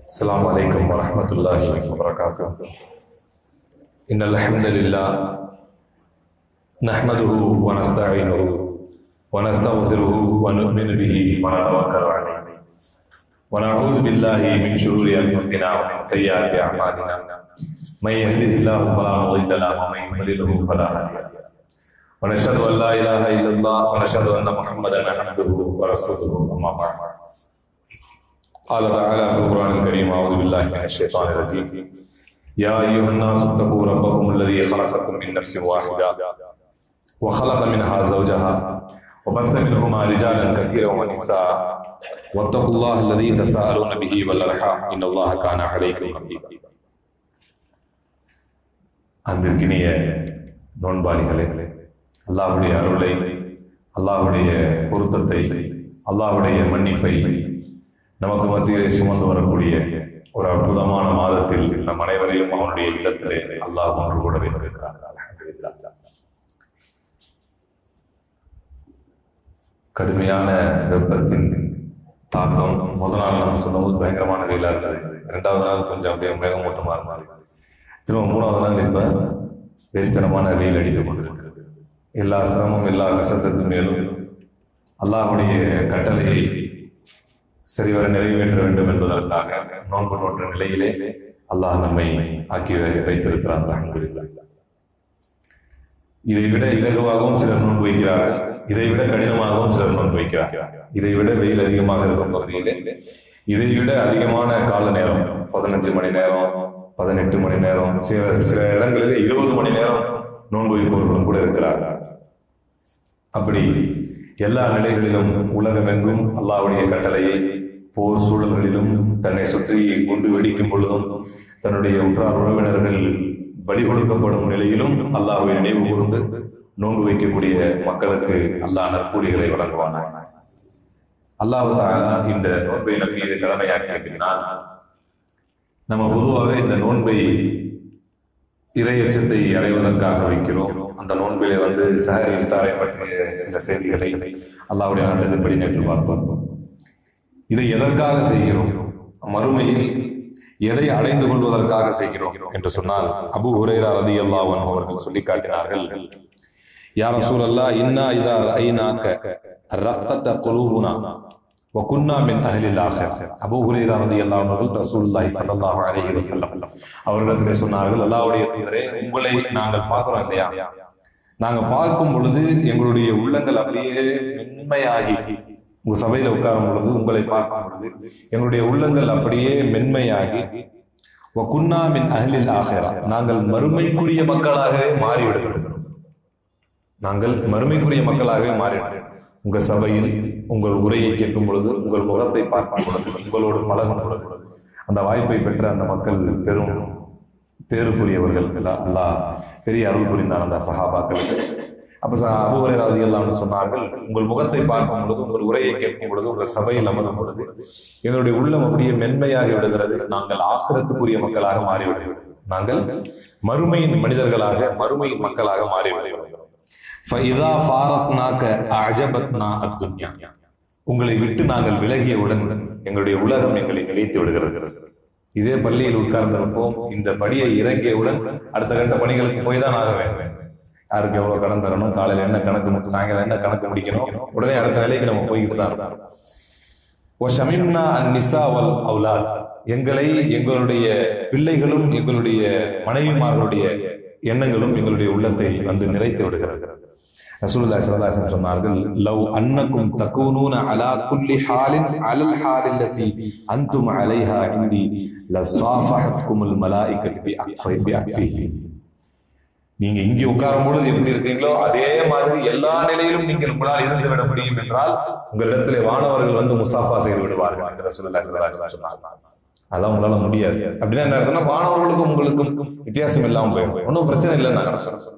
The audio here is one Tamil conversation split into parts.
السلام عليكم ورحمة الله وبركاته. إن الحمد لله نحمده ونستعينه ونستغفره ونؤمن به ونتوكل عليه ونعوذ بالله من شرور أنفسنا ومن سيئات أعمالنا. من يهده الله فلا مضل له ومن يضلل فلا هادي له. ونشهد أن لا إله إلا الله ونشهد أن محمدا عبده ورسوله. أما بعد، قال تعالى في القرآن الكريم: أعوذ بالله من الشيطان الرجيم. يا أيها الناس اتقوا ربكم الذي خلقكم من نفس واحدة وخلق منها زوجها وبث منهما رجالا كثيرا ونساء واتقوا الله الذي تساءلون به والأرحام إن الله كان عليكم رقيبا. அன்பிற்கினிய நோன்பாளிகளே, அல்லாஹ்வுடைய அருளை, அல்லாஹ்வுடைய பொருத்தத்தை, அல்லாஹ்வுடைய மன்னிப்பை நமக்கு மத்தியிலே சுமந்து வரக்கூடிய ஒரு அற்புதமான மாதத்தில் நம் அனைவரையும் அவனுடைய இல்லத்திலே அல்லாஹ் ஒன்று கூட வைத்திருக்கிறார். அல்ஹம்துலில்லாஹ். கடுமையான வெப்பத்தின் தாக்கம் முதல் நாள் நம்ம சொன்னபோது பயங்கரமான வெயிலாக இருந்தது. இரண்டாவது நாள் கொஞ்சம் அப்படியே மேகமூட்டமாக இருந்தது. திரும்ப மூணாவது நாள் இப்ப வெறித்தனமான வெயில் அடித்துக் கொண்டிருக்கிறது. எல்லா சிரமம், எல்லா கஷ்டத்திற்கும் மேலும் அல்லாஹ்வுடைய கட்டளையை சரிவர நிறைவேற்ற வேண்டும் என்பதற்காக நோன்பு நோற்ற நிலையிலே அல்லாஹ் நம்மை ஆக்கி வைத்திருக்கிறார். அல்ஹம்துலில்லாஹ். இதை விட இலகுவாகவும் சிலர் நோன்பு வைக்கிறார்கள், இதை விட கடினமாகவும் சிலர் நோன்பு வைக்கிறார்கள். இதை விட வெயில் அதிகமாக இருக்கும் பகுதியிலே இதை விட அதிகமான கால நேரம், 15 மணி நேரம், 18 மணி நேரம், சில இடங்களிலே 20 மணி நேரம் நோன்பு வைப்பவர்களும் கூட இருக்கிறார்கள். அப்படி எல்லா நிலைகளிலும் உலகமெங்கும் அல்லாஹ்வுடைய கட்டளையை, போர் சூழல்களிலும், தன்னை சுற்றி குண்டு வெடிக்கும் பொழுதும், தன்னுடைய உற்றார் உறவினர்கள் பலி கொடுக்கப்படும் நிலையிலும் அல்லாஹ்வை நினைவு கூர்ந்து நோன்பு வைக்கக்கூடிய மக்களுக்கு அல்லாஹ் நற்கூலிகளை வழங்குவானார். அல்லாஹ் தஆலா இந்த நோன்பை நம் மீது கடமையாக்கி அப்படின்னால், நம்ம பொதுவாகவே இந்த நோன்பை இறையச்சத்தை அடைவதற்காக வைக்கிறோம். அந்த நோன்பிலே சஹரி இஃப்தாரை பற்றிய சில செய்திகளை அல்லாஹ்வுடைய நாட்டத்தின்படி நேற்று பார்த்தோம். இதை எதற்காக செய்கிறோம், மறுமையில் எதை அடைந்து கொள்வதற்காக செய்கிறோம் என்று சொன்னால், அபூ ஹுரைரா ரலியல்லாஹு அன்ஹு அவர்கள் சொல்லி காட்டினார்கள்: யா ரசூலல்லாஹ், இன்னா இதா ரஅய்னாக ரக்கத குலூபுனா வ குன்னா மின் அஹ்லில் ஆখিরাহ. அபூ ஹுரைரா ரலியல்லாஹு அன்ஹு அவர்கள் ரசூலுல்லாஹி ஸல்லல்லாஹு அலைஹி வஸல்லம் அவர்களிடத்திலே சொன்னார்கள்: அல்லாஹ்வுடைய தூதரே, உங்களை நாங்கள் பார்க்கிறோம் இல்லையா, நாங்க பார்க்கும் பொழுது எங்களுடைய உள்ளங்கள் அப்படியே மென்மையாகி, உங்க சபையில உட்காரும் பொழுது, உங்களை பார்க்கும் பொழுது எங்களுடைய உள்ளங்கள் அப்படியே மென்மையாகி, வகுன்னா மின் அஹ்லில் ஆখিরাহ, நாங்கள் மறுமைக்குரிய மக்களாகவே மாறிவிடுகிறோம். நாங்கள் மறுமைக்குரிய மக்களாகவே மாறிவிடுகிறோம். உங்க சபையில் உங்கள் உரையை கேட்கும் பொழுது, உங்கள் முகத்தை பார்க்கும் பொழுது, உங்களோடு பழகும் பொழுது, அந்த வாய்ப்பை பெற்ற அந்த மக்கள் பெரும் பேருக்குரியவர்கள். அல்லாஹ் பெரிய அருள் புரிந்தார் அந்த சஹாபாக்களுக்கு. அப்ப அபூ ஹுரைரா ரலியல்லாஹு அன்ஹு சொன்னார்கள்: உங்கள் முகத்தை பார்க்கும் பொழுது, உங்கள் உரையை கேட்கும் பொழுது, உங்கள் சபையில் அமரும் பொழுது எங்களுடைய உள்ளம் அப்படியே மென்மையாகி விடுகிறது. நாங்கள் ஆখিরাத்துக்குரிய மக்களாக மாறிவிடுகிறோம். நாங்கள் மறுமையின் மனிதர்களாக, மறுமையின் மக்களாக மாறிவிடுகிறோம். ஃபஇதா ஃபாரக்னாக அஅஜபத்னா அத்துன்யா, உங்களை விட்டு நாங்கள் விலகியவுடன் எங்களுடைய உலகம் எங்களை நிலைத்து விடுகிறது. இதே பள்ளியில் உட்கார்ந்திருப்போம், இந்த படியை இறங்கியவுடன் அடுத்த கட்ட பணிகளுக்கு போய் தான் ஆக வேண்டும். யாருக்கு எவ்வளவு கடன் தரணும், காலையில் என்ன கணக்கு, சாயங்காலம் என்ன கணக்கு முடிக்கணும், உடனே அடுத்த வேலைக்கு நம்ம போய்கிட்டு தான் இருக்கோம். எங்களை எங்களுடைய பிள்ளைகளும் எங்களுடைய மனைவிமார்களுடைய எண்ணங்களும் எங்களுடைய உள்ளத்தை நிறைத்து விடுகிறது. ரசூலுல்லாஹி ஸல்லல்லாஹு அலைஹி வஸல்லம் சொன்னார்கள்: லவ் அன்னக்கும் தகூனூன அலா குல்லி ஹாலின் அலல் ஹாலில்லதி அன்தும் அலைஹா இந்தி லஸாஃபஹத்குமுல் மலாயிகத்து பி அக்ஃபிஹி. நீங்க இங்கே உட்காரும் பொழுது எப்படி இருக்கீங்களோ அதே மாதிரி எல்லா நிலையிலும் நீங்கள் உங்களால் இருந்து விட முடியும் என்றால் உங்களிடத்திலே வானவர்கள் முசாஃபா செய்து விடுவார்கள் என்று ரசூலுல்லாஹி ஸல்லல்லாஹு அலைஹி வஸல்லம் சொன்னார்கள். அதெல்லாம் உங்களால முடியாது. அப்படின்னா என்ன அர்த்தம்னா, வானவர்களுக்கும் உங்களுக்கும் வித்தியாசம் இல்லாமல் போயிடும். ஒன்றும் பிரச்சனை இல்லைன்னு நாங்கள் சொல்றோம்.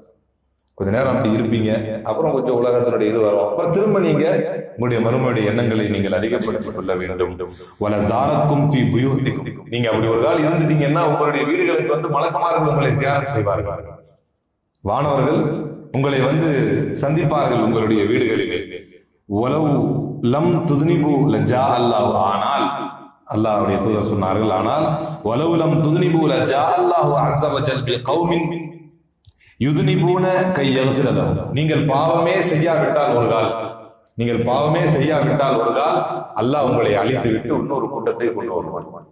கொஞ்ச நேரம் அப்படி இருப்பீங்க, அப்புறம் கொஞ்சம் உலகத்தினுடைய இது வரும், அப்புறம் திரும்ப நீங்க உங்களுடைய மறுமையுடைய எண்ணங்களை நீங்கள் அதிகப்படுத்திக் கொள்ள வேண்டும். வலஸாரத்துக்கும் ஃபீ புயூத்திக்கும், நீங்க அப்படி ஒரு கால் இருந்துட்டீங்கன்னா உங்களுடைய வீடுகளுக்கு மலக்குமார்கள் உங்களை ஜியாரத் செய்வார்கள். வானவர்கள் உங்களை சந்திப்பார்கள் உங்களுடைய வீடுகளிலே. ஒலவு லம் துதுனிபு லஜா அல்லாஹ், ஆனால் அல்லாஹ்வுடைய தூதர் சொன்னார்கள், ஆனால் வலவுலம் துதுனிபு லஜா அல்லாஹு அஸ்ஸ வஜல் பி கௌமின் யுதுனிபூன கை யக்ஃபிர லஹும். நீங்கள் பாவமே செய்யாவிட்டால் ஒரு கால், நீங்கள் பாவமே செய்யாவிட்டால் ஒரு கால் அல்லாஹ் உங்களை அழித்து விட்டு இன்னொரு கூட்டத்தை கொண்டு வருவான்.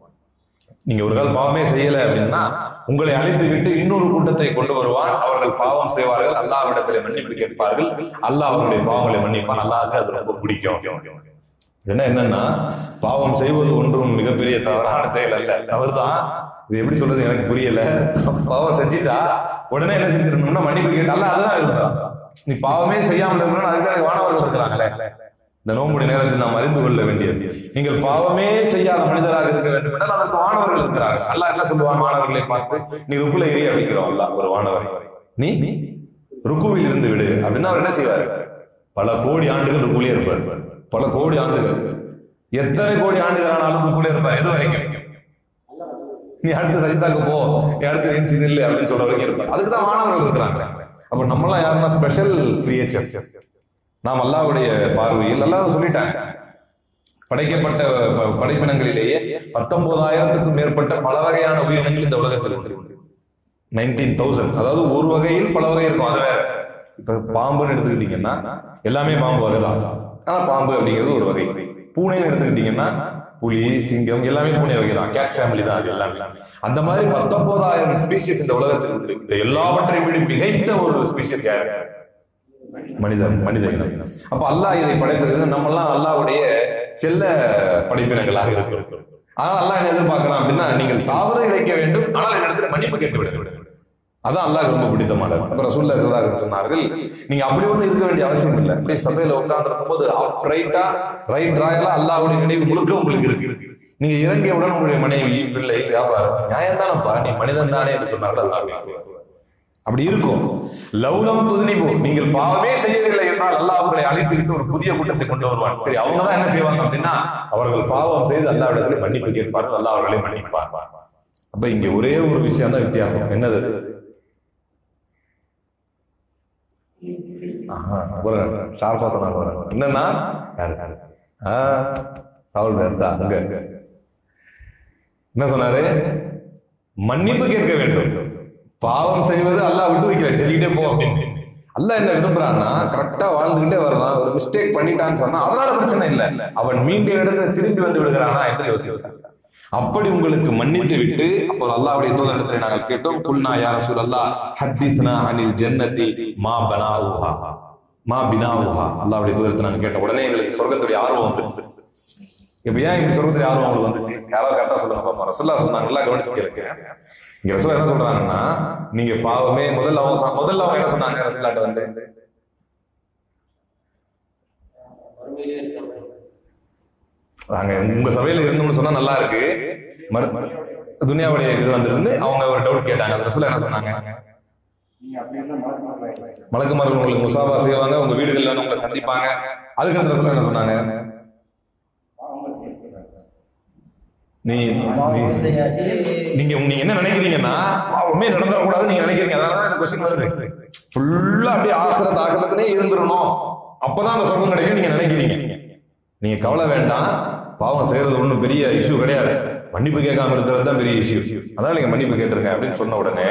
நீங்க ஒரு கால் பாவமே செய்யல அப்படின்னா உங்களை அழித்து விட்டு இன்னொரு கூட்டத்தை கொண்டு வருவான். அவர்கள் பாவம் செய்வார்கள், அல்லாஹ்விடத்தில் மன்னிப்பு கேட்பார்கள், அல்லாஹ் அவருடைய பாவங்களை மன்னிப்பான். அல்லாஹ்வுக்கு அது ரொம்ப பிடிக்கும். என்னன்னா பாவம் செய்வது ஒன்றும் மிகப்பெரிய தவறான செயல் அல்ல, தவறுதான். இது எப்படி சொல்றது எனக்கு புரியல. பாவம் செஞ்சுட்டா உடனே என்ன செஞ்சிடணும்னா மன்னிப்பு கேட்டால அதுதான் இருந்தான். நீ பாவமே செய்யாமல் இருக்கணும், அதுதான் மாணவர்கள் இருக்கிறாங்களே. இந்த நோம்புடைய நேரத்தில் நாம் அறிந்து கொள்ள வேண்டியது, நீங்கள் பாவமே செய்யாத மனிதராக இருக்க வேண்டும் என்றால் அதற்கு மாணவர்கள் இருக்கிறார்கள். அல்லாஹ் என்ன சொல்லுவான் மாணவர்களை பார்த்து, நீ ருக்குல ஏறி அப்படிங்கிறோம். அல்லாஹ் ஒரு மாணவர், நீ ருக்குவில் இருந்து விடு அப்படின்னா அவர் என்ன செய்வார்? பல கோடி ஆண்டுகள் ருக்குலே இருப்பார். பல கோடி ஆண்டுகள், எத்தனை கோடி ஆண்டுகள் ஆனாலும் ருக்குலே இருப்பார். எது வரைக்கும்? நீ அடுத்த சஜிதாக்கு போ, நீ அடுத்த எஞ்சி நில்லு அப்படின்னு சொல்ற வரைக்கும் இருப்பார். அதுக்குதான் மாணவர்கள் இருக்கிறாங்க. அப்ப நம்மளாம் யாருன்னா ஸ்பெஷல் கிரியேச்சர்ஸ். நாம் அல்லாஹ்வுடைய பார்வையில் அல்லாஹ் சொல்லிட்டாங்க, படைக்கப்பட்ட படைப்பினங்களிலேயே 19,000க்கும் மேற்பட்ட பல வகையான உயிரினங்கள் இந்த உலகத்தில் இருக்கு. 19,000, அதாவது ஒரு வகையில் பல வகை இருக்கும். அது வேற. இப்ப பாம்புன்னு எடுத்துக்கிட்டீங்கன்னா எல்லாமே பாம்பு வகைதான், ஆனா பாம்பு அப்படிங்கிறது ஒரு வகை. பூனைன்னு எடுத்துக்கிட்டீங்கன்னா புலி, சிங்கம் எல்லாமே பூனை வகை தான், கேட் ஃபேமிலி தான் அது எல்லாமே. அந்த மாதிரி 19,000 ஸ்பீஷிஸ் இந்த உலகத்தில் உண்டு. இந்த எல்லாவற்றையும் விட மிகைத்த ஒரு ஸ்பீஷிஸ் யாரு? மனித இனம். அப்ப அல்லாஹ் இதை படைத்திருக்கிறது, நம்ம எல்லாம் அல்லாஹ்வுடைய செல்ல படைப்பினங்களாக இருக்கிறோம். ஆனால் அல்லாஹ் என்ன எதிர்பார்க்கிறான் அப்படின்னா, நீங்கள் தவறு இழைக்க வேண்டும், ஆனால் என்னிடத்தில் மன்னிப்பு கேட்டு விட வேண்டும். அதான் அல்லாஹ் ரொம்ப பிடித்தமானது. அப்புறம் ரசூலுல்லாஹி ஸல்லல்லாஹு அலைஹி வஸல்லம் சொன்னார்கள், நீங்க அப்படி ஒண்ணு இருக்க வேண்டிய அவசியம் இல்லை. அப்படியே சபையில உட்கார்ந்து இருக்கும்போது ரைட்டா ரைட் ராயலா அல்லாஹ்வுடைய நினைவு முழுக்க உங்களுக்கு இருக்கு. நீங்க இறங்கியவுடன் உங்களுடைய மனைவி, பிள்ளை, வியாபாரம் நியாயம் தானப்பா, நீ மனிதன் தானே என்று சொன்னார்கள். அல்லாஹ் அப்படி இருக்கும். லவ்லம் துதுனிபு, நீங்கள் பாவமே செய்யவில்லை என்றால் அல்லாஹ் உங்களை அழைத்துக்கிட்டு ஒரு புதிய கூட்டத்தை கொண்டு வருவான். சரி, அவங்க தான் என்ன செய்வாங்க அப்படின்னா, அவர்கள் பாவம் செய்து அல்லாஹ்விடத்தில் மன்னிப்பு கேட்பார்கள், அல்லாஹ் அவர்களை மன்னிப்பார். அப்ப இங்க ஒரே ஒரு விஷயம் தான் வித்தியாசம். என்னது? ஷார்பா சொன்னாங்க என்னன்னா, சவுல் அங்க என்ன சொன்னாரு? மன்னிப்பு கேட்க வேண்டும். பாவம் செய்வது அல்லாஹ் விட்டு வைக்கல, சொல்லிக்கிட்டே போ அப்படின்னு. அல்லாஹ் என்ன விரும்புறான்னா, கரெக்டா வாழ்ந்துகிட்டே வர்றான், ஒரு மிஸ்டேக் பண்ணிட்டான்னு சொன்னா அதனால பிரச்சனை இல்லை, அவன் மீண்டும் இடத்துல திரும்பி வந்து விடுகிறானா என்று யோசிக்கிறான். அப்படி உங்களுக்கு மன்னித்து விட்டு, அப்போ அல்லாஹ்வுடைய தூதரிடத்தில் நாங்கள் கேட்டோம், குல்னா யா ரசூலல்லாஹ் ஹதீஸ்னா அனில் ஜன்னதி மா பனாவுஹா மா பினாவுஹா. அல்லாஹ்வுடைய தூதரிடத்தில் நாங்கள் கேட்ட உடனே எங்களுக்கு சொர்க்கத்துடைய ஆர்வம் வந்துருச்சு. இப்ப ஏன் இப்படி சொர்க்கத்துடைய ஆர்வம் உங்களுக்கு வந்துச்சு? யாராவது கரெக்டா சொல்லுங்க. ரசூலுல்லாஹ் சொன்னாங்க, நல்லா கவனிச்சு கேளுங்க. இங்க ரசூலுல்லாஹ் என்ன சொல்றாங்கன்னா, நீங்க பாவமே முதல்ல அவங்க என்ன சொன்னாங்க ரசூலுல்லாஹ்ட்ட வந்து, நாங்க உங்க சபையில இருந்தோம்னு சொன்னா நல்லா இருக்கு, துனியாவுடைய இது வந்திருந்து அவங்க ஒரு டவுட் கேட்டாங்க. அந்த ரசூலுல்லாஹ் என்ன சொன்னாங்க? மலக்குமார்கள் உங்களுக்கு முசாபா செய்வாங்க, உங்க வீடுகள்ல வந்து உங்களை சந்திப்பாங்க. அதுக்கு அடுத்த ரசூலுல்லாஹ் என்ன சொன்னாங்க? நீங்க என்ன நினைக்கிறீங்கன்னா, பாவமே நடந்துடக்கூடாது நீங்க நினைக்கிறீங்க, அதனாலதான் இந்த கொஸ்டின் வருது. ஃபுல்லா அப்படியே ஆகிரத்திலே இருந்துடணும், அப்பதான் அந்த சொர்க்கம் கிடைக்கும் நீங்க நினைக்கிறீங்க. நீங்க கவலை வேண்டாம், பாவம் செய்யறது ஒன்றும் பெரிய இஷ்யூ கிடையாது, மன்னிப்பு கேட்காம இருக்கிறது தான் பெரிய இஷ்யூ. அதான் நீங்க மன்னிப்பு கேட்டிருங்க அப்படின்னு சொன்ன உடனே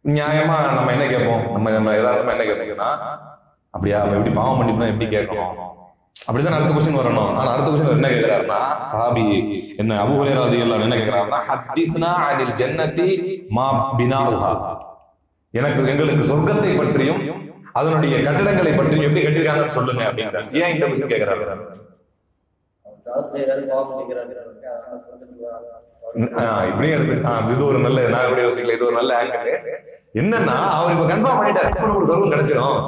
நியாயமா நம்ம என்ன கேட்போம்? நம்ம யதார்த்தமா என்ன கேட்போம்னா, அப்படியா எப்படி பாவம் மன்னிப்புனா எப்படி கேட்கணும் அப்படிதான் அடுத்த கொஸ்டின் வரணும். ஆனா அடுத்த கொஸ்டின் என்ன கேட்கிறாருன்னா, சஹாபி என்ன அபூ ஹுரைரா ரலியல்லாஹு என்ன கேட்கிறாருன்னா, ஹதீஸ்னா அனில் ஜன்னதி மா பினாஉஹா, எங்களுக்கு சொர்க்கத்தை பற்றியும் அதனுடைய கட்டிடங்களை பற்றியும் எப்படி கட்டிருக்காங்கன்னு சொல்லுங்க அப்படிங்கிறார். ஏன் இந்த கொஸ்டின் கேட்கிறாரு? இப்படியும் எடுத்து இது ஒரு நல்ல, நான் எப்படி யோசிக்கல, இது ஒரு நல்ல ஆங்கிள். என்னன்னா அவர் இப்ப கன்ஃபார்ம் பண்ணிட்டாரு, நமக்கு சொர்க்கம் கிடைச்சிடும்.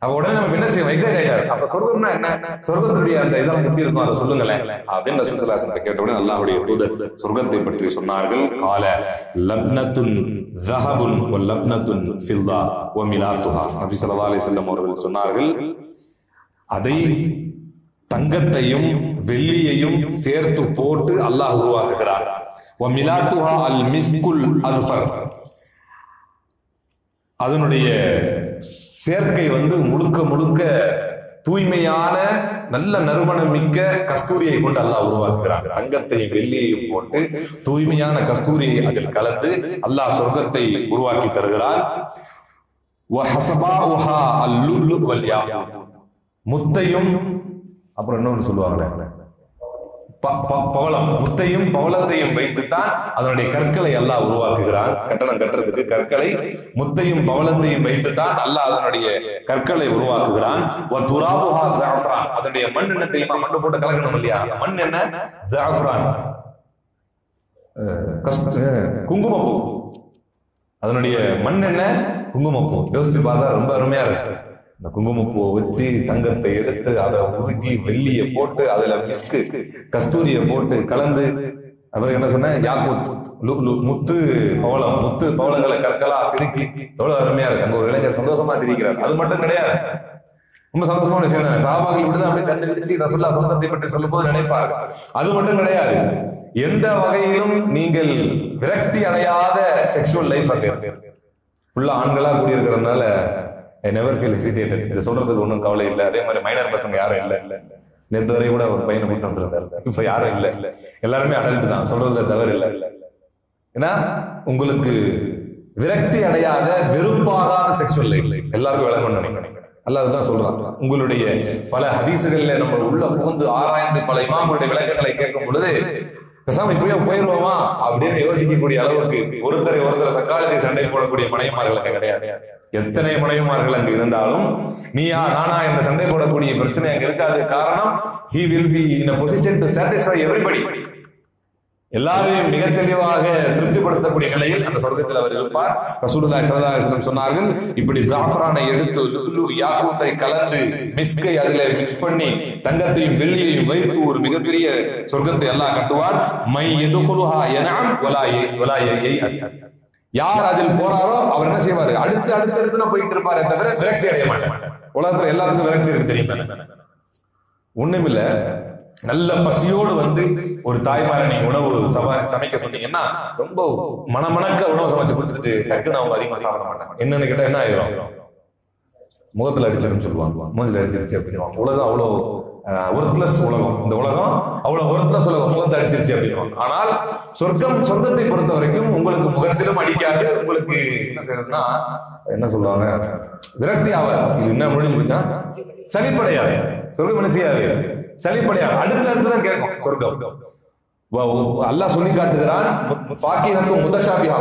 அப்ப உடனே நம்ம என்ன செய்வோம்? எக்ஸைட் ஆயிட்டாரு. அப்ப சொர்க்கம்னா என்ன, சொர்க்கத்துடைய அந்த இதெல்லாம் எப்படி இருக்கும் அதை சொல்லுங்களேன் அப்படின்னு ரசூலுல்லாஹி ஸல்லல்லாஹு அலைஹி வஸல்லம் கேட்ட உடனே அல்லாஹ்வுடைய தூதர் சொர்க்கத்தை பற்றி சொன்னார்கள். கால லப்னத்துன் ஸஹபுன் வ லப்னத்துன் ஃபில்லா வ மிலாத்துஹா. நபி ஸல்லல்லாஹு அலைஹி வஸல்லம் அவர்கள் சொன்னார்கள், அதை தங்கத்தையும் வெள்ளியையும் சேர்த்து போட்டு அல்லாஹ் உருவாக்குகிறார். வ மிலாத்துஹா அல் மிஸ்குல் அஸ்ஃபர், அதனுடைய சேர்க்கை வந்து முழுக்க முழுக்க தூய்மையான நல்ல நறுமணம் மிக்க கஸ்தூரியை கொண்டு அல்லாஹ் உருவாக்குகிறான். தங்கத்தையும் வெள்ளியையும் போட்டு தூய்மையான கஸ்தூரியை அதில் கலந்து அல்லாஹ் சொர்க்கத்தை உருவாக்கி தருகிறான். முத்தையும் அப்புறம் இன்னொன்று சொல்லுவாங்க பவளம், முத்தையும் பவளத்தையும் வைத்துத்தான் அதனுடைய கற்களை அல்லாஹ் உருவாக்குகிறான். கட்டணம் கட்டுறதுக்கு கற்களை முத்தையும் பவளத்தையும் வைத்துத்தான் அல்லாஹ் அதனுடைய கற்களை உருவாக்குகிறான். அதனுடைய மண் என்ன தெரியுமா? மண்ணு போட்டு கலக்கணும் இல்லையா? மண் என்ன? ஜாஃப்ரான், குங்குமப்பூ. அதனுடைய மண் என்ன? குங்குமப்பூ. யோசிச்சு பார்த்தா ரொம்ப அருமையா இருக்கு. இந்த குங்குமப்பூவை வச்சு தங்கத்தை எடுத்து அதை உருக்கி வெள்ளியை போட்டு அதுல மிஸ்கு கஸ்தூரியை போட்டு கலந்து, அவருக்கு என்ன சொன்ன, யாக்கூத் முத்து பவளம், முத்து பவளங்களை கற்களா சிரிக்கி எவ்வளவு அருமையா இருக்கு. அங்க ஒரு இளைஞர் சந்தோஷமா சிரிக்கிறார். அது மட்டும் கிடையாது, ரொம்ப சந்தோஷமான விஷயம் தானே. சஹாபாக்கள் இப்படிதான் அப்படியே கண்டு விரிச்சு ரசூலுல்லாஹ் சொந்தத்தை பற்றி சொல்லும் போது நினைப்பார்கள். அது மட்டும் கிடையாது, எந்த வகையிலும் நீங்கள் விரக்தி அடையாத செக்ஷுவல் லைஃப் அங்க இருக்கு. ஃபுல்லா ஆண்களா கூடியிருக்கிறதுனால I never feel hesitated. இது சொல்றதுக்கு ஒன்றும் கவலை இல்லை. அதே மாதிரி மைனர் பசங்க யாரும் இல்லை. நேற்று வரை கூட ஒரு பையனை கூட்டு வந்துருந்தாரு. இப்ப யாரும் இல்லை. எல்லாருமே அடல்ட் தான், சொல்றதுல தவறு இல்லை. ஏன்னா உங்களுக்கு விரக்தி அடையாத வெறுப்பாகாத செக்ஷுவல் லைஃப் எல்லாருக்கும் விளங்கணும்னு நினைக்கிறேன். அல்லாஹ் தான் சொல்றான். உங்களுடைய பல ஹதீசுகள்ல நம்ம உள்ள புகுந்து ஆராய்ந்து பல இமாம்களுடைய விளக்கங்களை கேட்கும் பொழுது பேசாம இப்படியே போயிருவோமா அப்படின்னு யோசிக்கக்கூடிய அளவுக்கு ஒருத்தரை சக்காலத்தை சண்டை போடக்கூடிய மனைவிமார்கள் கிடையாது. எத்தனை மனைவிமார்கள் அங்கு இருந்தாலும் நீயா நானா என்ற சண்டை போடக்கூடிய பிரச்சனை அங்க இருக்காது. காரணம், he will be in a position to satisfy everybody. எல்லாரையும் மிக தெளிவாக திருப்திப்படுத்தக்கூடிய நிலையில் அந்த சொர்க்கத்தில் அவர் இருப்பார். ரசூலுல்லாஹி ஸல்லல்லாஹு அலைஹி வஸல்லம் சொன்னார்கள், இப்படி ஜாஃப்ரானை எடுத்து லுலு யாக்கூத்தை கலந்து மிஸ்கை அதிலே மிக்ஸ் பண்ணி தங்கத்தையும் வெள்ளியையும் வைத்து ஒரு மிகப்பெரிய சொர்க்கத்தை அல்லாஹ் கட்டுவார். மை யதுகுலுஹா யனஅம் வலா யயஸ். யார் அதில் போறாரோ அவர் என்ன செய்வாரு? அடுத்து நான் போயிட்டு இருப்பாரே தவிர விரக்தி அடைய மாட்டார். உலகத்துல எல்லாத்துக்கும் விரக்தி இருக்கு தெரியுமா? ஒண்ணுமில்ல, நல்ல பசியோடு வந்து ஒரு தாய்மாரை நீங்க உணவு சமைக்க சொன்னீங்கன்னா ரொம்ப மணமணக்க உணவு சமைச்சு கொடுத்துட்டு டக்குன்னு அவங்க அதிகமா சாப்பிட மாட்டாங்க. என்னன்னு கேட்டா என்ன ஆயிரும்? முகத்துல அடிச்சிருன்னு சொல்லுவாங்க, மூஞ்சில அடிச்சிருச்சு அப்படின்னு. உலகம் அவ்வளோ ஒர்த்லெஸ் உலகம். இந்த உலகம் அவ்வளவு ஒர்த்லெஸ் உலகம், முகத்தை அடிச்சிருச்சு அப்படின்னு. ஆனால் சொர்க்கத்தை பொறுத்த வரைக்கும் உங்களுக்கு முகத்திலும் அடிக்காது. உங்களுக்கு என்ன செய்யறதுன்னா என்ன சொல்லுவாங்க, விரக்தி ஆவார். இது என்ன முடிஞ்சு போச்சா சளிப்படையாது. சொர்க்கம் என்ன செய்யாது, சளிப்படையாது. அடுத்தடுத்துதான் கேட்கும் சொர்க்கம். அல்லாஹ் சொல்லி காட்டுகிறான்,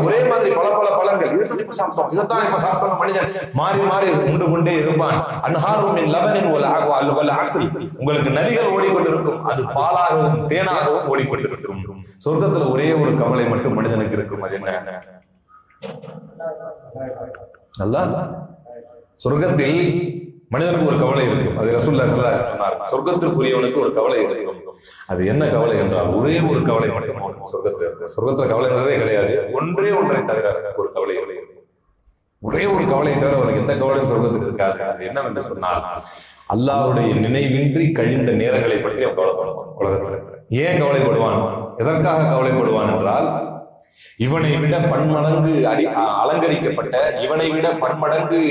ஒரே மாதிரி பல பழங்கள், இதைத்தான் இப்ப சாப்பிட்டோம். மனிதன் மாறி மாறி உண்டு கொண்டே இருப்பான். உங்களுக்கு நதிகள் ஓடிக்கொண்டிருக்கும், அது பாலாகவும் தேனாகவும் ஓடிக்கொண்டிருக்கும். சொர்க்கத்துல ஒரே ஒரு கவலை மட்டும் மனிதனுக்கு இருக்கும். அது என்ன? நல்லா சொர்க்கத்தில் மனிதனுக்கு ஒரு கவலை இருக்கும். அது ரசூலுல்லாஹி ஸல்லல்லாஹு அலைஹி வஸல்லம் சொன்னார், சொர்க்கத்திற்குரியவனுக்கு ஒரு கவலை இருக்கும். அது என்ன கவலை என்றால் ஒரே ஒரு கவலை மட்டும் சொர்க்கத்தில் இருக்கும். சொர்க்கத்துல கவலைங்கிறதே கிடையாது, ஒன்றை தவிர ஒரு கவலை. ஒரே ஒரு கவலையை தவிர அவருக்கு எந்த கவலையும் சொர்க்கத்தில் இருக்காது. அது என்னவென்று சொன்னால், அல்லாஹ்வுடைய நினைவின்றி கழிந்த நேரங்களை பற்றி அவன் கவலைப்படுவான். உலகத்தில் ஏன் கவலைப்படுவான், எதற்காக கவலைப்படுவான் என்றால், இவனை விட பன்மடங்கு அலங்கரிக்கப்பட்ட, இவனை விட பன்மடங்கு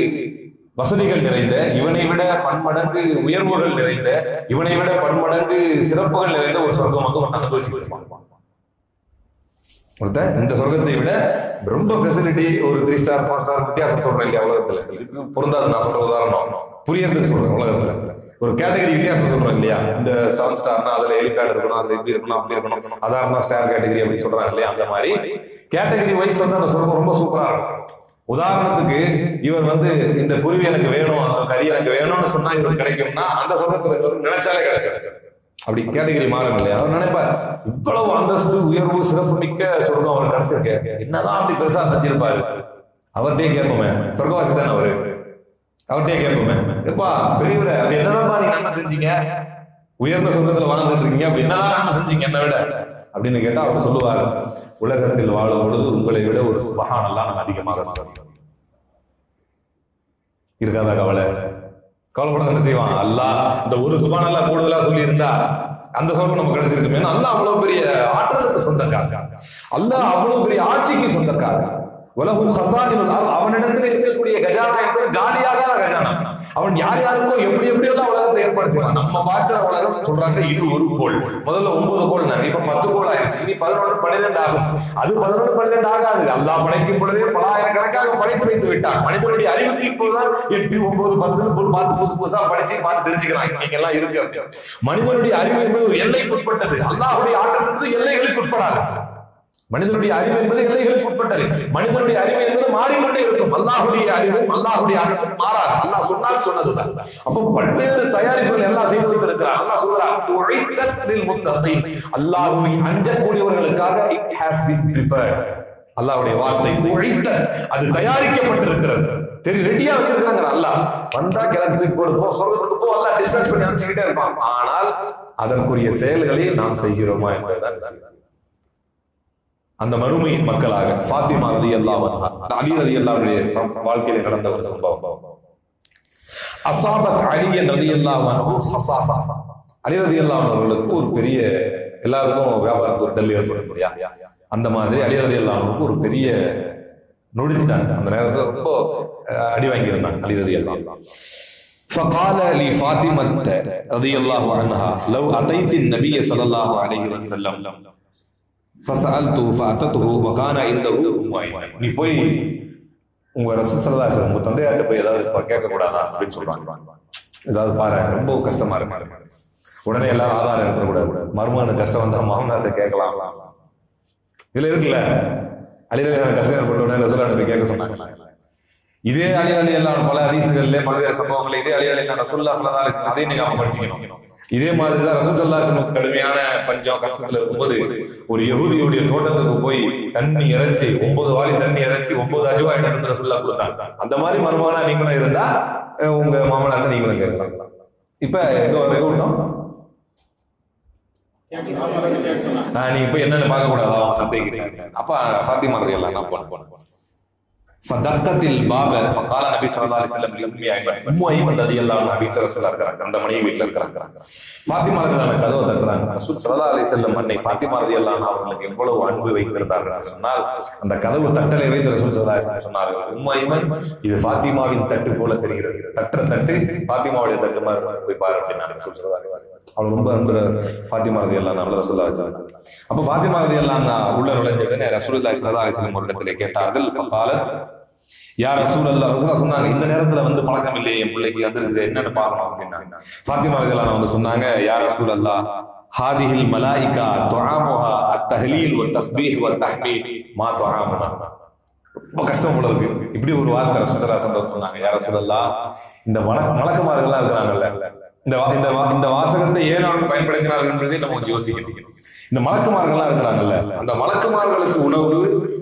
வசதிகள் நிறைந்த, இவனை விட பன்மடங்கு உயர்வுகள் நிறைந்த, இவனை விட பன்மடங்கு சிறப்புகள் நிறைந்த ஒரு சொர்க்கம் வந்து ஒருத்தன் அனுபவிச்சுக்கிட்டு ஒருத்தன் இந்த சொர்க்கத்தை விட ரொம்ப ஃபெசிலிட்டி, ஒரு 3 ஸ்டார் 4 ஸ்டார் வித்தியாசம் சொல்றேன் இல்லையா உலகத்துல. இதுக்கு பொருந்தாது நான் சொல்ற உதாரணம், புரியறது சொல்றேன். உலகத்துல ஒரு கேட்டகரி வித்தியாசம் சொல்றோம் இல்லையா, இந்த 7 ஸ்டார்னா அதுல ஹெலிபேட் இருக்கணும், அதுல இப்படி இருக்கணும், அப்படி இருக்கணும், அதான் இருந்தா ஸ்டார் கேட்டகரி அப்படின்னு சொல்றாங்க இல்லையா. அந்த மாதிரி கேட்டகரி வைஸ் வந்து அந்த சொர்க்கம் ரொம்ப சூப்பரா இருக்கும். உதாரணத்துக்கு இவர் வந்து இந்த குருவி எனக்கு வேணும், அந்த கறி எனக்கு வேணும்னு சொன்னா இவருக்கு கிடைக்கும்னா அந்த சொர்க்கத்துல நினைச்சாலே கிடைச்சாரு. அப்படி கேட்டகரி மாறும் இல்லையா. அவர் நினைப்பார், இவ்வளவு அந்தஸ்து உயர்வு சிறப்பு மிக்க சொர்க்கம் அவர் கிடைச்சிருக்க, என்னதான் அப்படி பெருசா செஞ்சிருப்பாரு. அவர்கிட்டயே கேட்போமே, சொர்க்கவாசி தானே அவரு, அவர்கிட்டயே கேட்போமே, எப்பா பெரியவரை அப்படி என்னதான்ப்பா நீங்க நன்மை செஞ்சீங்க, உயர்ந்த சொர்க்கத்துல வாழ்ந்துட்டு இருக்கீங்க, அப்படி என்னதான் நன்மை செஞ்சீங்க என்ன விட அப்படின்னு கேட்டா அவர் சொல்லுவார், உலகத்தில் வாழும் பொழுது உங்களை விட ஒரு சுபஹானல்லாஹ் நான் அதிகமாக சொல்றேன். இருக்காதா கவலை? கவலைப்பட என்ன செய்வான் அல்லாஹ், இந்த ஒரு சுபஹானல்லாஹ் கூடுதலா சொல்லி இருந்தா அந்த சொர்க்கம் நமக்கு கிடைச்சிருக்குமே. அல்லாஹ் அவ்வளவு பெரிய ஆற்றலுக்கு சொந்தக்காரன், அல்லாஹ் அவ்வளவு பெரிய ஆட்சிக்கு சொந்தக்காரன். உலகம் ஹஸாயினுல் அர்த், அவனிடத்தில் இருக்கக்கூடிய இருக்கக்கூடிய கஜானா என்பது காலியாக கஜானா. அவன் யார் யாருக்கோ எப்படி எப்படியோ தான் உலகத்தை ஏற்பாடு செய்வான். நம்ம பார்க்கிற உலகம் சொல்றாங்க இது ஒரு கோள், முதல்ல 9 கோள், இப்ப 10 கோள் ஆயிடுச்சு, இனி 11 12 ஆகும். அது 11 12 ஆகாது. அல்லாஹ் படைக்கும் பொழுதே பல ஆயிரக்கணக்காக படைத்து வைத்து விட்டான். மனிதனுடைய அறிவுக்கு இப்போதுதான் 8 9 10 பார்த்து புதுசு புதுசா படிச்சு பார்த்து தெரிஞ்சுக்கலாம் நீங்க எல்லாம் இருக்கு. மனிதனுடைய அறிவு என்பது ஒரு எல்லைக்கு உட்பட்டது. அல்லாஹ்வுடைய ஆற்றல் என்பது எல்லைகளுக்கு உட்படாது. மனிதனுடைய அறிவு என்பது எல்லைகளுக்கு உட்பட்டது. மனிதனுடைய அறிவு என்பது மாறிக்கொண்டே இருக்கும். அல்லாஹ்வுடைய அறிவும் அல்லாஹ்வுடைய ஆற்றலும் மாறாது. அல்லாஹ் சொன்னால் சொன்னதுதான். அப்போ பல்வேறு தயாரிப்புகள் எல்லாம் செய்து வைத்திருக்கிறார். அல்லாஹ் சொல்றான் உஇத்தத் லில் முத்தகீன், அல்லாஹ்வை அஞ்சக்கூடியவர்களுக்காக it has been prepared. அல்லாஹ்வுடைய வார்த்தை உஇத்தத், அது தயாரிக்கப்பட்டிருக்கிறது. ரெடியா வச்சிருக்காங்க. அல்லாஹ் வந்தா கிளம்பி போ சொர்க்கத்துக்கு போ, அல்லாஹ் டிஸ்பேட்ச் பண்ணி அனுப்பிச்சுக்கிட்டே இருப்பான். ஆனால் அதற்குரிய செயல்களை நாம் செய்கிறோமா என்பதுதான் விஷயம். அந்த மறுமையின் மக்களாக ஃபாத்திமா ரலியல்லாஹு அன்ஹா, அலி ரலியல்லாஹு அன்ஹு வாழ்க்கையில நடந்த ஒரு சம்பவம். அஸாபத் அலி ரலியல்லாஹு அன்ஹு ஹஸாஸா, அலி ரலியல்லாஹு அன்ஹு அவர்களுக்கு ஒரு பெரிய, எல்லாருக்கும் வியாபாரத்துக்கு ஒரு டல் ஏற்படும் இல்லையா, அந்த மாதிரி அலி ரலியல்லாஹு அன்ஹுக்கு ஒரு பெரிய நொடிச்சிட்டாங்க. அந்த நேரத்தில் ரொம்ப அடி வாங்கியிருந்தாங்க அலி ரலியல்லாஹு அன்ஹு. فقال لفاطمة رضي الله عنها لو أتيت النبي صلى الله عليه وسلم فسألته فأتته وكان عنده أم. நீ போய் உங்க ரசூல் ஸல்லல்லாஹு அலைஹி வஸல்லம் உங்க தந்தையார்ட்ட போய் ஏதாவது கேட்க கூடாதா அப்படின்னு சொல்றாங்க. ஏதாவது பாரு, ரொம்ப கஷ்டமா இருக்கு. உடனே எல்லாரும் ஆதாரம் எடுத்துட கூடாது. மருமகனுக்கு கஷ்டம் வந்தா மாமனார்ட்ட கேட்கலாம். இதுல இருக்குல்ல, அலி ரலியல்லாஹு கஷ்டம் ஏற்பட்ட உடனே ரசூலுல்லாஹ் போய் கேட்க சொன்னாங்க. இதே அலி ரலியல்லாஹு பல ஹதீஸ்களிலே பல்வேறு சம்பவங்கள் இதே அலி ரலியல்லாஹு ரசூலுல்லாஹ் ஸல்லல்லாஹு அலைஹி வஸல்லம் அதையும் நீங்க படிச்சுக்கணும். இதே மாதிரிதான் ரசூல் ஸல்லல்லாஹு அலைஹி வஸல்லம் கடுமையான பஞ்சம் கஷ்டத்துல இருக்கும்போது ஒரு யஹூதியுடைய தோட்டத்துக்கு போய் தண்ணி இறைச்சி 9 வாளி தண்ணி இறைச்சி 9 அஜ்வா எடுத்து ரசூலுல்லாஹ் கொடுத்தாங்க. அந்த மாதிரி மருமகனா நீங்களும் இருந்தா உங்க மாமனார்ட்ட நீங்களும் கேட்கலாம். இப்ப விட்டோம் நீங்க இப்ப என்னன்னு பார்க்க கூடாதா தந்தைகிட்ட. அப்ப ஃபாத்திமா ரலியல்லாஹு அன்ஹா போன ஃபதக்கத்தில் பாப ஃபகால நபி ஸல்லல்லாஹு அலைஹி வஸல்லம் லிம்மி ஐமன், உம்மு ஐமன் ரலியல்லாஹு அன்ஹா வீட்ல ரசூலுல்லாஹ் இருக்காங்க, அந்த மனைவி வீட்ல இருக்காங்க. ஃபாத்திமா ரலியல்லாஹு அன்ஹா கதவை தட்டுறாங்க. ரசூல் ஸல்லல்லாஹு அலைஹி வஸல்லம் அன்னை ஃபாத்திமா ரலியல்லாஹு அன்ஹா அவர்களுக்கு எவ்வளவு அன்பு வைத்திருந்தார்கள் சொன்னால், அந்த கதவு தட்டலை வைத்து ரசூல் ஸல்லல்லாஹு அலைஹி வஸல்லம் சொன்னார்கள், உம்மு ஐமன் இது ஃபாத்திமாவின் தட்டு போல தெரிகிறது, தட்டுற தட்டு ஃபாத்திமாவுடைய தட்டு மாதிரி போய் பாரு அப்படின்னா ரசூல் ஸல்லல்லாஹு அலைஹி வஸல்லம் அவள் ரொம்ப அன்பு ஃபாத்திமா ரலியல்லாஹு அன்ஹா ரசூலுல்லாஹ் வச்சாங்க. அப்ப ஃபாத்திமா ரலியல்லாஹு அன்ஹா உள்ள நுழைஞ்ச உடனே ரசூலுல்லாஹி ஸல்லல்லாஹு அலைஹி வஸல்லம் ஒரு இடத்துல கேட்டார்கள். ஃபகாலத் யா ரசூலல்லாஹ், ரசூலுல்லாஹ் சொன்னாங்க இந்த நேரத்துல வந்து பழக்கம் இல்லையே என் பிள்ளைக்கு வந்திருக்குது என்னன்னு பார்க்கணும் அப்படின்னா. ஃபாத்திமா ரலியல்லாஹு அன்ஹா வந்து சொன்னாங்க, யா ரசூலல்லாஹ் ஹாதிஹில் மலாயிகா துஆமுஹா அத்தஹ்லீல் வ தஸ்பீஹ் வ தஹ்மீத் மா துஆமுனா. ரொம்ப கஷ்டம் போல இருக்கு. இப்படி ஒரு வார்த்தை ரசூலுல்லாஹ் சொன்னாங்க. யா ரசூலல்லாஹ் இந்த மலக்குமார்கள்லாம் இருக்கிறாங்கல்ல, இந்த வாசகத்தை ஏன் அவர்கள் பயன்படுத்தினார்கள் என்பதை நம்ம கொஞ்சம் யோசிக்கணும். இந்த மலக்குமார்கள்லாம் இருக்கிறாங்கல்ல, அந்த மலக்குமார்களுக்கு உணவு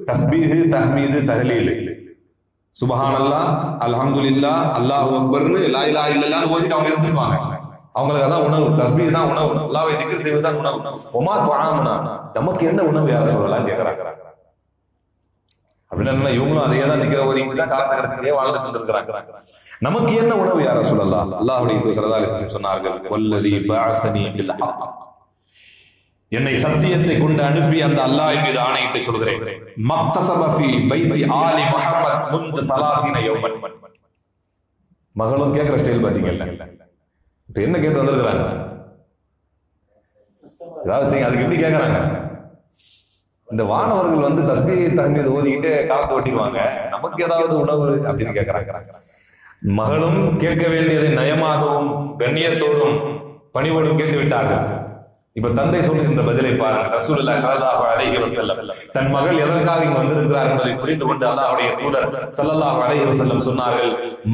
தஸ்பீஹ் தஹ்மீது தஹ்லீல், சுபஹானல்லாஹ் அல்ஹம்துலில்லாஹ் அல்லாஹு அக்பர்னு லா இலாஹ இல்லல்லாஹ்னு ஓதிட்டு அவங்க இருந்துருவாங்க. அவங்களுக்கு அதான் உணவு, தஸ்பீஹ் தான் உணவு, அல்லாஹ்வை திக்ர் செய்வதுதான் உணவு. ஒமா துஆமுனா, நமக்கு என்ன உணவு யார சொல்லலாம் கேட்கறாங்க. அப்படின்னா இவங்களும் அதையே தான் நிக்கிற ஓதிட்டு தான் காலத்தை கடத்திட்டே வாழ்ந்துட்டு இருக்கிறாங்க. நமக்கு என்ன உணவு யார சொல்லலாம்? அல்லாஹ்வுடைய தூதர் ஸல்லல்லாஹு அலைஹி வஸல்லம் சொன்னார்கள், வல்லதி பஅஸனி பில் ஹக், என்னை சத்தியத்தை கொண்டு அனுப்பி அந்த அல்லாஹ்வின் மீது ஆணையிட்டு சொல்கிறேன், மக்தஸப ஃபீ பைத்தி ஆலி முஹம்மத் முன்து 30 யௌமன். மகளும் கேட்கிற ஸ்டைல் பாத்தீங்கல்ல, இப்ப என்ன கேட்டு வந்திருக்கிறாங்க, ஏதாவது அதுக்கு எப்படி கேட்கறாங்க? இந்த வானவர்கள் வந்து தஸ்பீஹ் தஹ்மீத் ஓதிக்கிட்டு காலத்தை ஓட்டிடுவாங்க, நமக்கு ஏதாவது உணவு அப்படின்னு கேட்கறாங்க. மகளும் கேட்க வேண்டியதை நயமாகவும் கண்ணியத்தோடும் பணிவோடும் கேட்டு விட்டார்கள். இப்ப தந்தை சொல்லுகின்ற பதிலை பாருங்க. ரசூலுல்லாஹி ஸல்லல்லாஹு அலைஹி வஸல்லம் தன் மகள் எதற்காக இங்கு வந்திருக்கிறார் என்பதை புரிந்து கொண்டு அல்லாஹ்வுடைய தூதர் ஸல்லல்லாஹு அலைஹி வஸல்லம் சொன்னார்கள்,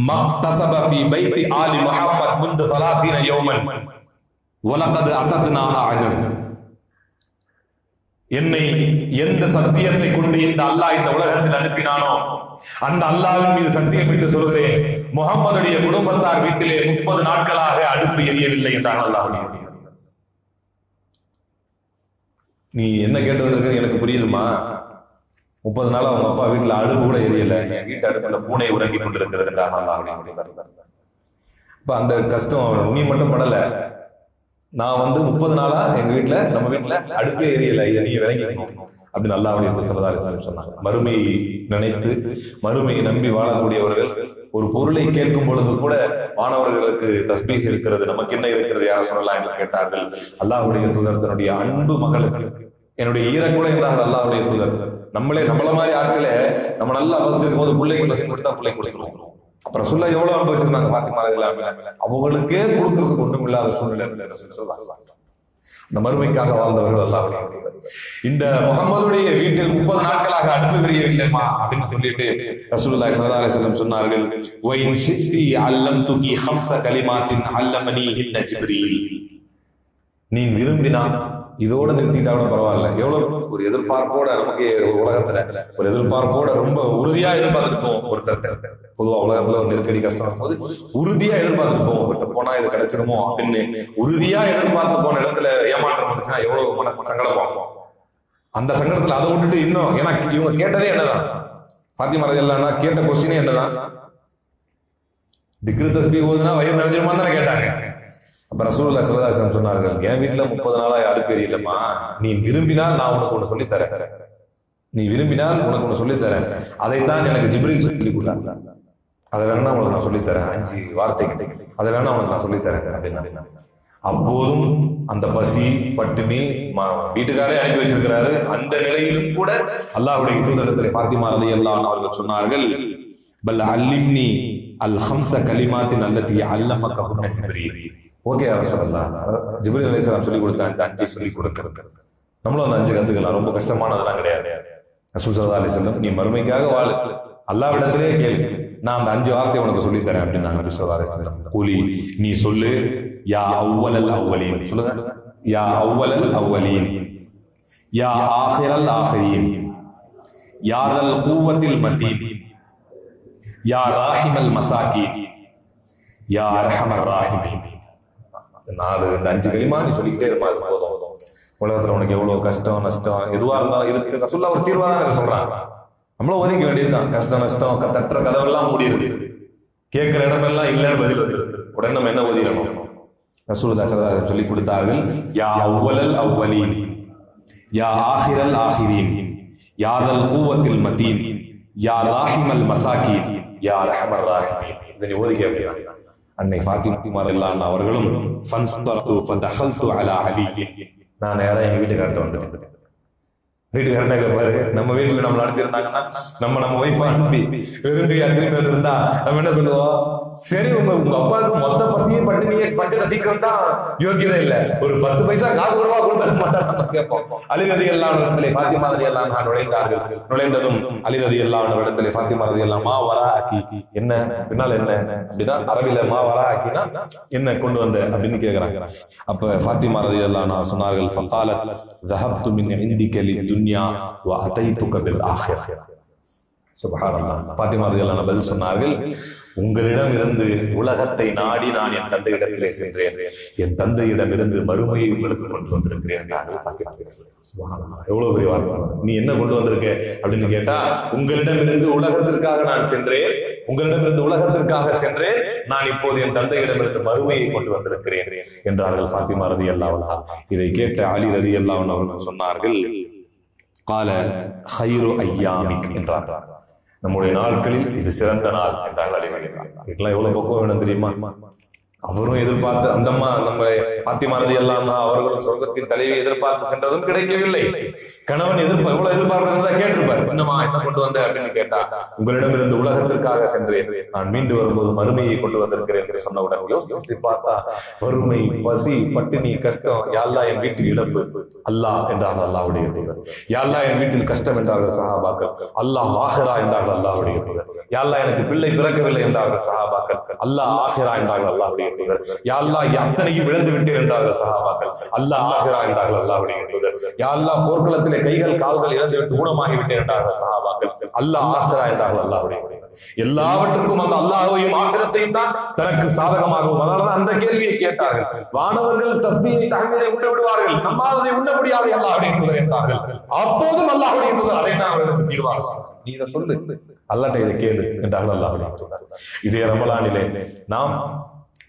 மக்தஸப ஃபீ பைத்தி ஆலி முஹம்மத் முன்து 30 யௌமன் வலகத் அத்தத்னாஹா அனஸ். என்னை எந்த சத்தியத்தை கொண்டு இந்த அல்லாஹ் இந்த உலகத்தில் அனுப்பினானோ அந்த அல்லாஹ்வின் மீது சத்தியமிட்டு சொல்கிறேன், முஹம்மதுடைய குடும்பத்தார் வீட்டிலே 30 நாட்களாக அடுப்பு எரியவில்லை என்றான் அல்லாஹ்வுடைய தூதர். நீ என்ன கேட்டு வந்திருக்க எனக்கு புரியுதுமா, 30 நாள் அவங்க அப்பா வீட்டுல அடுப்பு கூட எரியல, என் வீட்டு அடுப்புல பூனை உறங்கி கொண்டிருக்கிறது என்றான் அல்லாஹ்வுடைய தூதர். இப்ப அந்த கஷ்டம் நீ மட்டும் படல, நான் வந்து 30 நாளா எங்க வீட்டுல நம்ம வீட்டுல அடுப்பே எரியல, இதை நீ விளங்கிக்கணும் அப்படின்னு அல்லாஹ்வுடைய தூதர் ஸல்லல்லாஹு அலைஹி வஸல்லம் சொன்னாங்க. மறுமையை நினைத்து மறுமையை நம்பி வாழக்கூடியவர்கள் ஒரு பொருளை கேட்கும் பொழுது கூட மாணவர்களுக்கு தஸ்பீஹ் இருக்கிறது, நமக்கு என்ன இருக்கிறது யார் சொல்லலாம் என்று கேட்டார்கள். அல்லாஹ்வுடைய தூதர் தன்னுடைய அன்பு மகளுக்கு என்னுடைய ஈரக்குலை என்றார்கள் அல்லாஹ்வுடைய தூதர். நம்மள மாதிரி ஆட்களே நம்ம நல்லா பஸ் இருக்கும் போது பிள்ளைங்க பஸ் கொடுத்தா பிள்ளை கொடுத்துருவோம். அப்புறம் சொல்ல எவ்வளவு அனுபவிச்சிருந்தாங்க பாத்திமா ரலியல்லாஹு அவங்களுக்கே கொடுக்கறதுக்கு ஒன்றும் இல்லாத சூழ்நிலை. இந்த மறுமைக்காக வாழ்ந்தவர்கள் அல்லாஹ்வுடைய தூதர். இந்த முகமதுடைய வீட்டில் 30 நாட்களாக அடுப்பு எரியவில்லைமா அப்படின்னு சொல்லிட்டு ரசூலுல்லாஹி ஸல்லல்லாஹு அலைஹி வஸல்லம் சொன்னார்கள், வைன் ஷித்தி அல்லம்துகி ஹம்ஸ கலிமாத்தின் அல்லமனிஹின்ன ஜிப்ரீல். நீ விரும்பினா இதோட நிறுத்திட்டா கூட பரவாயில்ல. எவ்வளவு ஒரு எதிர்பார்ப்போட நமக்கு ஒரு உலகத்துல ஒரு எதிர்பார்ப்போட ரொம்ப உறுதியா எதிர்பார்த்துட்டு போவோம். ஒருத்தர் பொதுவா உலகத்துல ஒரு நெருக்கடி கஷ்டம் போது உறுதியா எதிர்பார்த்துட்டு போவோம். கிட்ட போனா இது கிடைச்சிருமோ அப்படின்னு உறுதியா எதிர்பார்த்து போன இடத்துல ஏமாற்றம் வந்துச்சுன்னா எவ்வளவு மனசு சங்கடமாகும். அந்த சங்கடத்துல அதை விட்டுட்டு இன்னும் ஏன்னா இவங்க கேட்டதே என்னதான், பாத்திமா ரலியல்லாஹு அன்ஹா கேட்ட கொஸ்டினே என்னதான், திக்ரு தஸ்பீஹ் ஓதுனா வயிறு நிறைஞ்சிருமான்னு தானே கேட்டாங்க. அப்ப ரசூலுல்லாஹி ஸல்லல்லாஹு அலைஹி வஸல்லம் சொன்னார்கள், என் வீட்டுல 30 நாளா அடுப்பு எரியலமா, நீ விரும்பினால் நான் உனக்கு ஒண்ணு சொல்லித்தரேன், நீ விரும்பினால் உனக்கு ஒண்ணு சொல்லித்தரேன், அதைத்தான் எனக்கு ஜிப்ரீல் சொல்லி கொடுத்தாங்க, அதை வேணா உனக்கு நான் சொல்லித்தரேன், 5 வார்த்தைகள் அதை வேணா உனக்கு நான் சொல்லித்தரேன் அப்படின்னா. அப்போதும் அந்த பசி பட்டினி வீட்டுக்காரே அனுப்பி வச்சிருக்கிறாரு. அந்த நிலையிலும் கூட அல்லாஹ்வுடைய தூதரிடத்திலே ஃபாத்திமா ரலியல்லாஹு அன்ஹா அவர்கள் சொன்னார்கள், பல் அல்லிம்னி அல் ஹம்ஸ கலிமாத்தின் அல்லதி அல்லமகஹுன்ன ஜிப்ரீல். ஓகே ரசூலுல்லாஹ், ஜிப்ரீல் அலைஹிஸ்ஸலாம் சொல்லி கொடுத்த அந்த 5 சொல்லி கொடுக்கிறது நம்மளும் அந்த 5 கத்துக்கலாம். ரொம்ப கஷ்டமானதெல்லாம் கிடையாது. ரசூல் ஸல்லல்லாஹு அலைஹி வஸல்லம் நீ மறுமைக்காக வாழு, அல்லாஹ்விடத்திலே கேளு, நான் அந்த 5 வார்த்தையை உனக்கு சொல்லி தரேன் அப்படின்னு நபி ஸல்லல்லாஹு அலைஹி வஸல்லம். கூலி நீ சொல்லு, யா அவ்வலல் அவ்வலீன், சொல்லுங்க, யா அவ்வலல் அவ்வலீன், யா ஆஹிரல் ஆஹிரீன், யா தல் குவத்தில் மதீன், யா ராஹிமல் மசாகீன், யா அர்ஹமர் ராஹிமீன். இந்த 5 கலிமா நீ சொல்லிக்கிட்டே இருப்பா, அது போதும். உலகத்துல உனக்கு எவ்வளவு கஷ்டம் நஷ்டம் எதுவா இருந்தாலும் இதுக்கு ரசூலுல்லாஹ் ஒரு தீர்வா தான் சொல்றாங்க. நம்மளும் ஒதுக்க வேண்டியதுதான். கஷ்டம் நஷ்டம் தட்டுற கதவெல்லாம் மூடிடுது, கேட்கிற இடமெல்லாம் இல்லைன்னு பதில் வந்துருது. உடனே நம்ம என்ன ஓதிடணும்? ரசூலுல்லாஹி ஸல்லல்லாஹு அலைஹி வஸல்லம் சொல்லி கொடுத்தார்கள், யா அவ்வலல் அவ்வலீன், யா ஆஹிரல் ஆஹிரீன், யா தல் குவத்தில் மதீன், யா ராஹிமல் மசாகீன், யா அர்ஹமர் ராஹிமீன். இதை நீ ஓதிக்க வேண்டியது. அன்னை ஃபாத்திமா ரலியல்லாஹு அன்ஹா அவர்களும் ஃபன்ஸ்தர்து ஃபதஹல்து அலா அலி, நான் நேரா எங்க வீட்டுக்கார்ட்ட வந்துட்டேன். வீட்டுக்காரனே பாரு, நம்ம வீட்டுல நம்ம நடத்திருந்தாங்கன்னா நம்ம ஒய்ஃபா அனுப்பி வெறுங்கையா திரும்பி வந்திருந்தா நம்ம என்ன சொல்லுவோம்? சரி, உங்க அப்பாவுக்கு மொத்த பசியும் பட்டினியே பஞ்சத்தை தீக்கிறது தான் யோகியதை இல்ல, ஒரு 10 பைசா காசு கூடவா கொடுத்தா மாட்டாங்க கேட்போம். அலி ரலியல்லாஹு அன்ஹு இடத்திலே ஃபாத்திமா ரலியல்லாஹு அன்ஹா நுழைந்தார்கள். நுழைந்ததும் அலி ரலியல்லாஹு அன்ஹு இடத்திலே ஃபாத்திமா ரலியல்லாஹு மா வரா ஆக்கி, என்ன பின்னால என்ன அப்படின்னா அரபில மா வரா ஆக்கினா என்ன கொண்டு வந்த அப்படின்னு கேக்குறாங்க. அப்ப ஃபாத்திமா ரலியல்லாஹு அன்ஹா சொன்னார்கள், ஃபகாலத் ذهبت من عندك للدنيا واتيتك بالاخره. சுப்ஹானல்லாஹ். ஃபாத்திமா ரலியல்லாஹு அன்ஹா பதில் சொன்னார்கள், உங்களிடம் இருந்து உலகத்தை நாடி நான் என் தந்தையிடத்திலே சென்றேன், என் தந்தையிடம் இருந்து மறுமையை உங்களுக்கு கொண்டு வந்திருக்கிறேன். எவ்வளவு பெரிய வார்த்தை! நீ என்ன கொண்டு வந்திருக்க அப்படின்னு கேட்டா, உங்களிடம் இருந்து உலகத்திற்காக நான் சென்றேன், உங்களிடம் இருந்து உலகத்திற்காக சென்றேன், நான் இப்போது என் தந்தையிடம் இருந்து மறுமையை கொண்டு வந்திருக்கிறேன் என்றார்கள் ஃபாத்திமா ரலியல்லாஹு அன்ஹா. இதை கேட்ட அலி ரலியல்லாஹு அன்ஹு அவர்கள் சொன்னார்கள், கால ஹைரு ஐயாமிக் என்றார்கள், நம்முடைய நாட்களில் இது சிறந்த நாள் என்றார்கள் அலி ரலியல்லாஹு அன்ஹு. இதெல்லாம் எவ்வளவு பக்குவம் வேணும் தெரியுமா? அவரும் எதிர்பார்த்து அந்த அம்மா நம்ம ஃபாத்திமா ரலியல்லாஹு அன்ஹா அவர்களும் சொர்க்கத்தின் தலைவியை எதிர்பார்த்து சென்றதும் கிடைக்கவில்லை. கணவன் எவ்வளவு எதிர்பார்ப்பு கேட்டிருப்பார், என்னமா என்ன கொண்டு வந்த அப்படின்னு கேட்டா, உங்களிடம் இருந்து உலகத்திற்காக சென்றேன், நான் மீண்டு வரும்போது மறுமையை கொண்டு வந்திருக்கிறேன் என்று சொன்னவுடன் யோசித்து பார்த்தா, வறுமை பசி பட்டினி கஷ்டம், யா அல்லாஹ் என் வீட்டில் இழப்பு, அல்லாஹ் என்றார்கள் அல்லாஹ்வுடைய தூதர். யா அல்லாஹ் என் வீட்டில் கஷ்டம் என்றார்கள் சஹாபாக்கள், அல்லாஹ் ஆஹிரா என்றார்கள் அல்லாஹ்வுடைய தூதர். யா அல்லாஹ் எனக்கு பிள்ளை பிறக்கவில்லை என்றார்கள் சஹாபாக்கள், அல்லாஹ் ஆஹிரா என்றார்கள் அல்லாஹ்வுடைய தூதர். யா அல்லாஹ் அத்தனையும் இழந்து விட்டேன் என்றார்கள் சஹாபாக்கள், அல்லாஹ் ஆஹிரா என்றார்கள் அல்லாஹ்வுடைய தூதர். யா அல்லாஹ் போர்க்களத்திலே கைகள் கால்கள் இழந்து விட்டு ஊனமாகி விட்டேன் என்றார்கள் சஹாபாக்கள், அல்லாஹ் ஆஹிரா என்றார்கள் அல்லாஹ்வுடைய தூதர். எல்லாவற்றுக்கும் அந்த அல்லாஹ்வையும் ஆகிரத்தையும் தான் தனக்கு சாதகமாகவும், அதனால அந்த கேள்வியை கேட்டார்கள். வானவர்கள் தஸ்பீஹை தஹ்மீதை உண்டு விடுவார்கள், நம்மால் அதை உண்ண முடியாது அல்லாஹ்வுடைய தூதர் என்றார்கள். அப்போதும் அல்லாஹ்வுடைய தூதர் அதை தான் அவர்களுக்கு தீர்வாக சொன்னார், நீ இதை சொல்லு, அல்லாஹ்ட்ட இதை கேளு என்றார்கள் அல்லாஹ்வுடைய தூதர். இதே ரமலானிலே நாம்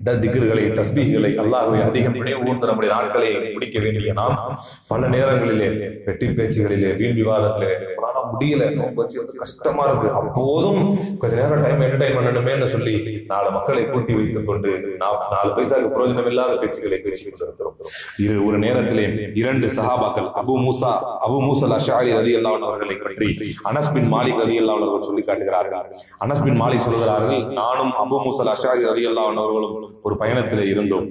திக்ர்களை தஸ்பீஹ்களை அல்லாஹ்வை அதிகம் நினைவுகூர்ந்து நம்முடைய நாட்களை முடிக்க வேண்டிய நாம் பல நேரங்களிலே வெட்டி பேச்சுகளிலே வீண் விவாதங்களே முடியல, நோன்பு வச்சு கஷ்டமா இருக்கு, அப்போதும் கொஞ்ச நேரம் டைம் என்டர்டைன் பண்ணணுமேன்னு சொல்லி 4 மக்களை கூட்டி வைத்துக் கொண்டு 4 பைசாவுக்கு பிரயோஜனம் இல்லாத பேச்சுக்களை பேசிக் கொண்டிருக்கிறோம். ஒரு நேரத்திலே 2 சஹாபாக்கள் அபு மூசா அல்-அஷ்அரி ரலியல்லாஹு அன்ஹு அவர்களை பற்றி அனஸ் பின் மாலிக் ரலியல்லாஹு அன்ஹு அவர்கள் சொல்லி காட்டுகிறார்கள். அனஸ் பின் மாலிக் சொல்கிறார்கள், நானும் அபு மூசா அல்-அஷ்அரி ரலியல்லாஹு அன்ஹு அவர்களும் ஒரு பயணத்திலே இருந்தோம்.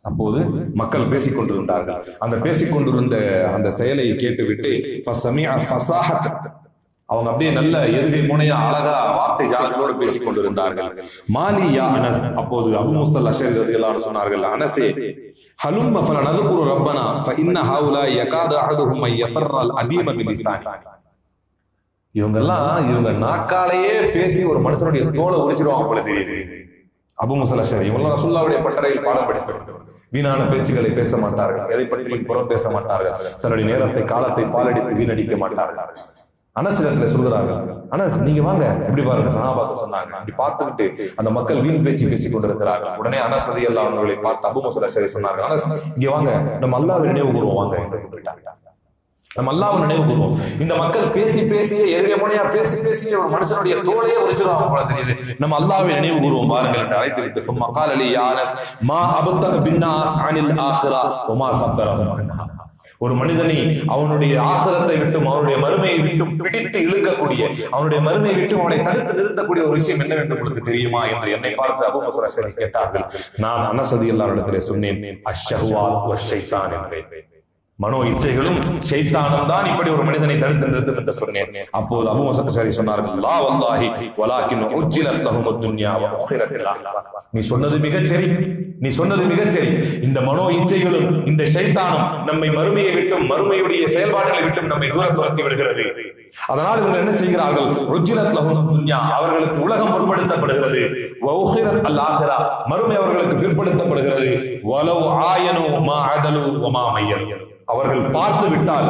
அப்போது மக்கள் பேசிக் கொண்டிருந்தார்கள். அந்த பேசிக் கொண்டிருந்த அந்த செயலை கேட்டுவிட்டு அவங்க அப்படியே நல்ல எதுகை முனையா அழகா வார்த்தை ஜாலங்களோடு பேசிக் கொண்டிருந்தார்கள். மாலி யா அனஸ், அப்போது அபூ மூஸா அல்-அஷ்அரி ரலியல்லாஹு அன்ஹு சொன்னார்கள், அனஸே ஹலும்ம ஃபலனذ்குரு ரப்பனா ஃபஇன்ன ஹாஉலா யகாது அஹதுஹும் யஃபர்ரல் அதீம பிலிசானி. இவங்க நாக்காலேயே பேசி ஒரு மனுஷனுடைய தோலை உரிச்சிடுவாங்க போல தெரியுது. அபூ மூஸா அல்-அஷ்அரி இவங்க ரசூலுல்லாஹ்வுடைய பட்டறையில் பாடம் படித்தவர்கள். வீணான பேச்சுக்களை பேச மாட்டார்கள், எதை பற்றியும் புறம் பேச மாட்டார்கள், தன்னுடைய நேரத்தை காலத்தை பாலடித்து வீணடிக்க மாட்டார்கள். அனஸ் இடத்துல சொல்கிறார்கள், அனஸ் நீங்க வாங்க எப்படி பாருங்க, சஹாபாக்கள் சொன்னாங்க. அப்படி பார்த்துக்கிட்டு அந்த மக்கள் வீண் பேச்சு பேசிக் கொண்டிருக்கிறார்கள். உடனே அனஸ் ரலியல்லாஹு அன்ஹுவை பார்த்து அபூ மூஸா அல்-அஷ்அரி சொன்னார்கள், அனஸ் இங்க வாங்க, நம்ம அல்லாஹ்வை நினைவு கூறுவோம் வாங்க என்று கூப்பிட்டாங்க. நம்ம அல்லாஹ்வை நினைவு கூறுவோம். இந்த மக்கள் பேசியே எதிரே முனையா பேசியே ஒரு மனுஷனுடைய தோலையே உரிச்சிருவாங்க போல தெரியுது. நம்ம அல்லாஹ்வை நினைவு கூறுவோம் வாருங்கள் என்று அழைத்து விட்டு ثم قال لي يا انس ما ابطأ بالناس عن الاخره وما صبرهم عنها. ஒரு மனிதனை அவனுடைய ஆகிரத்தை விட்டும் அவனுடைய மறுமையை விட்டும் பிடித்து இழுக்கக்கூடிய, அவனுடைய மறுமையை விட்டும் அவனை தடுத்து நிறுத்தக்கூடிய ஒரு விஷயம் என்னவென்று உங்களுக்கு தெரியுமா என்று என்னை பார்த்து அபூ மூஸா அல்-அஷ்அரி கேட்டார்கள். நான் அனஸ் ரலியல்லாஹு அன்ஹு இடத்திலே சொன்னேன், அஷ்ஷஹ்வாத் வஷ்ஷைத்தான் என்றேன். மனோ இச்சைகளும் ஷைத்தானும் தான் இப்படி ஒரு மனிதனை தடுத்து நிறுத்தும் என்று சொன்னேன். அப்போது அபூ மூஸா அல்-அஷ்அரி சொன்னார்கள், லா வல்லாஹி வலாக்கின் உஜ்ஜிலத் லஹும் அத்-துன்யா வ உஹிரத்தில் ஆஹிரா. நீ சொன்னது மிகச்சரி. இந்த மனோ இச்சைகளும் இந்த ஷைத்தானும் நம்மை மறுமையை விட்டும் மறுமையுடைய செயல்பாடுகளை விட்டும் நம்மை துரத்தி விடுகிறது. அதனால் இவர்கள் என்ன செய்கிறார்கள், உஜ்ஜிலத் லஹும் அத்-துன்யா, அவர்களுக்கு உலகம் முற்படுத்தப்படுகிறது, வ உஹிரத் அல்-ஆஹிரா, மறுமை அவர்களுக்கு பிற்படுத்தப்படுகிறது. வலவ் ஆயனு மா அதலு வ மா மையல், அவர்கள் பார்த்து விட்டால்,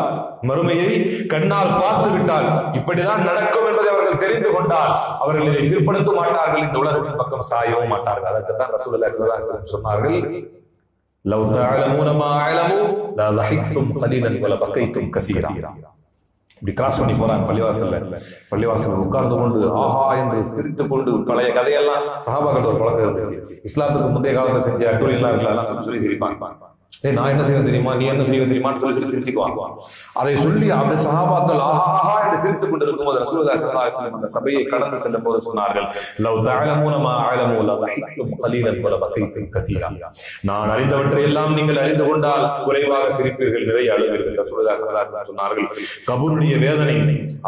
மறுமையை கண்ணால் பார்த்து விட்டால் இப்படிதான் நடக்கும் என்பதை அவர்கள் தெரிந்து கொண்டால் அவர்கள் இதை பிற்படுத்த மாட்டார்கள், இந்த உலகத்தின் பக்கம் சாயவும் மாட்டார்கள். அதற்குத்தான் ரசூலுல்லாஹி ஸல்லல்லாஹு அலைஹி வஸல்லம் சொன்னார்கள், லவ் தஅலமூன மா அலமு லா லஹிக்தும் கலீலன் வ லபகைதும் கஸீரா. இப்படி கிராஸ் பண்ணி போறாங்க பள்ளிவாசல் உட்கார்ந்து கொண்டு ஆஹா என்று சிரித்துக் கொண்டு பழைய கதையெல்லாம் சஹாபாக்கள் ஒரு பழக்கம் இருந்துச்சு. இஸ்லாத்துக்கு முந்தைய காலத்தை செஞ்ச அட்டூழி எல்லாம் இருக்கலாம் சொல்லி சிரிப்பாங்க. நான் என்ன செய்வேன் தெரியுமா, நீ என்ன செய்வேன் தெரியுமான்னு சொல்லி சிரிச்சுக்குவாங்க. அதை சொல்லி அப்படி சஹாபாக்கள் ஆஹா என்று சிரித்துக் கொண்டிருக்கும் போது ரசூலுல்லாஹி ஸல்லல்லாஹு அலைஹி வஸல்லம் அந்த சபையை கடந்து செல்லும் போது சொன்னார்கள், லவ் தஅலமூன மா அலமு லா லஹிக்தும் கலீலன் வ லபகைதும் கஸீரா. நான் அறிந்தவற்றை எல்லாம் நீங்கள் அறிந்து கொண்டால் குறைவாக சிரிப்பீர்கள், நிறைய அழுவீர்கள். ரசூலுல்லாஹி ஸல்லல்லாஹு அலைஹி வஸல்லம் சொன்னார்கள், கபருடைய வேதனை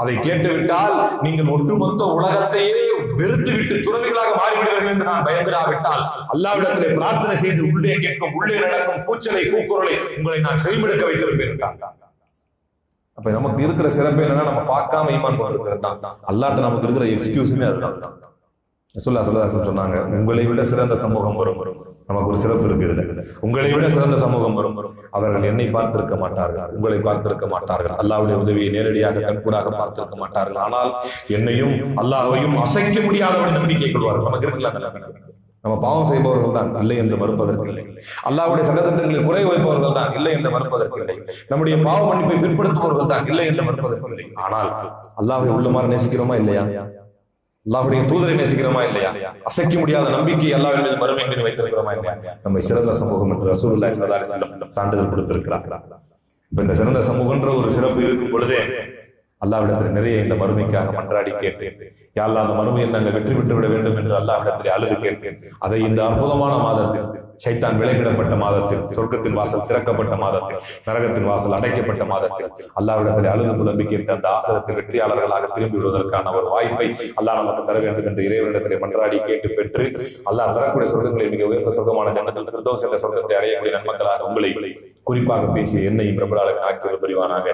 அதை கேட்டுவிட்டால் நீங்கள் ஒட்டுமொத்த உலகத்தையே வெறுத்து விட்டு துறவிகளாக மாறிவிடுவீர்கள் என்று நான் பயந்திராவிட்டால் அல்லாஹ்விடத்திலே பிரார்த்தனை செய்து உள்ளே கேட்கும் உள்ளே நடக்கும் கூச்சலை கூக்குரலை உங்களை நான் செவிமடுக்க வைத்திருப்பேன். அப்ப நமக்கு இருக்கிற சிறப்பு என்னன்னா, நம்ம பார்க்காம ஈமான் கொண்டிருக்கிறது தான். அல்லாஹ்ட்ட நமக்கு இருக்கிற எக்ஸ்கியூஸுமே அதுதான். ரசூலுல்லாஹி ஸல்லல்லாஹு அலைஹி வஸல்லம் சொன்னாங்க, உங்களை விட சிறந்த சமூகம் வரும். நமக்கு ஒரு சிறப்பு இருக்குது, உங்களை விட சிறந்த சமூகம் வரும். அவர்கள் என்னை பார்த்திருக்க மாட்டார்கள், உங்களை பார்த்திருக்க மாட்டார்கள், அல்லாஹ்வுடைய உதவியை நேரடியாக கண்கூடாக பார்த்திருக்க மாட்டார்கள். ஆனால் என்னையும் அல்லாஹ்வையும் அசைக்க முடியாதவன் நம்பிக்கை கொள்வார்கள். நமக்கு இருக்கலாம், நம்ம பாவம் செய்பவர்கள் தான், இல்லை என்று மறுப்பதற்கு இல்லை. அல்லாஹ்வுடைய சட்டத்திட்டங்களில் குறை வைப்பவர்கள் தான், இல்லை என்று மறுப்பதற்கு இல்லை. நம்முடைய பாவ மன்னிப்பை பிற்படுத்துபவர்கள் தான், இல்லை என்று மறுப்பதற்கு இல்லை. ஆனால் அல்லாஹ்வை உள்ளமாறு நேசிக்கிறோமா இல்லையா, அல்லாஹ்வுடைய தூதரை நேசிக்கிறோமா இல்லையா, அசைக்க முடியாத நம்பிக்கை அல்லாஹ்வின் மீது மறுமை மீது வைத்திருக்கிறோமா இல்லையா, நம்மை சிறந்த சமூகம் என்று ரசூலுல்லாஹி ஸல்லல்லாஹு அலைஹி வஸல்லம் சான்றிதழ் கொடுத்திருக்கிறார். இப்ப இந்த சிறந்த சமூகன்ற ஒரு சிறப்பு இருக்கும் பொழுதே அல்லாஹ்விடத்தில் நிறைய இந்த மறுமைக்காக மன்றாடி கேட்டேன். யா அல்லாஹ், அந்த மறுமையில் நாங்கள் வெற்றி பெற்று விட வேண்டும் என்று அல்லாஹ்விடத்தில் அழுது கேட்டேன். அதை இந்த அற்புதமான மாதத்தில், ஷைத்தான் விலகிடப்பட்ட மாதத்தில், சொர்க்கத்தின் வாசல் திறக்கப்பட்ட மாதத்தில், நரகத்தின் வாசல் அடைக்கப்பட்ட மாதத்தில் அல்லாஹ்விடத்தில் அழுது புலம்பி கேட்டு அந்த ஆகிரத்தில் வெற்றியாளர்களாக திரும்பி விடுவதற்கான ஒரு வாய்ப்பை அல்லாஹ் நமக்கு தர வேண்டும் என்று இறைவனிடத்திலே மன்றாடி கேட்டு பெற்று அல்லாஹ் தரக்கூடிய சொர்க்கங்களை மிக உயர்ந்த சொர்க்கமான ஜன்னத்துல் ஃபிர்தௌஸ் என்ற சொர்க்கத்தை அடையக்கூடிய நன்மக்களாக உங்களை குறிப்பாக பேசிய என்னையும் பிரபலாளர்கள் ஆக்கியவர் புரிவானாக.